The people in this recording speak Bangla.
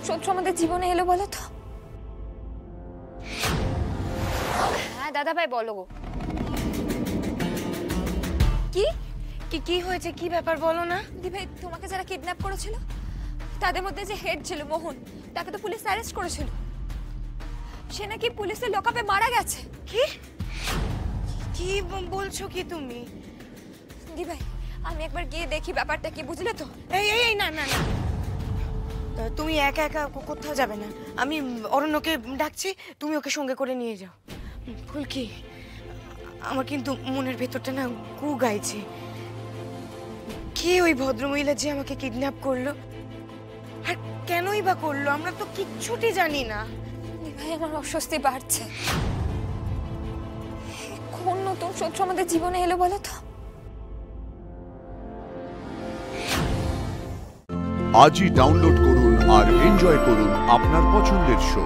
শত্রু আমাদের জীবনে এলো বলো তো? হ্যাঁ দাদা ভাই বলো গো। কি কি কি হয়েছে, কি ব্যাপার বলো না। দি ভাই তোমাকে যারা কিডন্যাপ করেছিল তাদের মধ্যে যে হেড ছিল মোহন, তাকে তো পুলিশ অ্যারেস্ট করেছিল। সে নাকি পুলিশের লকআপে মারা গেছে। কি কি বলছো কি তুমি? দি ভাই আমি একবার গিয়ে দেখি ব্যাপারটা কি, বুঝলে তো? এই এই এই, না না না, তুমি একা একা কোথাও যাবে না। আমি অরণ্যকে ডাকছি, তুমি ওকে সঙ্গে করে নিয়ে যাও। ফুলকি, আমার কিন্তু মনের ভেতরটা না গু গাইছে। কে ওই ভদ্রমহিলা যে আমাকে কিডন্যাপ করলো, আর কেনই বা করলো, আমরা তো কিচ্ছুটি জানি না। দি ভাই আমার অস্বস্তি বাড়ছে। কোন নতুন শত্রু আমাদের জীবনে এলো বলো তো? আজই ডাউনলোড করুন আর এনজয় করুন আপনার পছন্দের শো।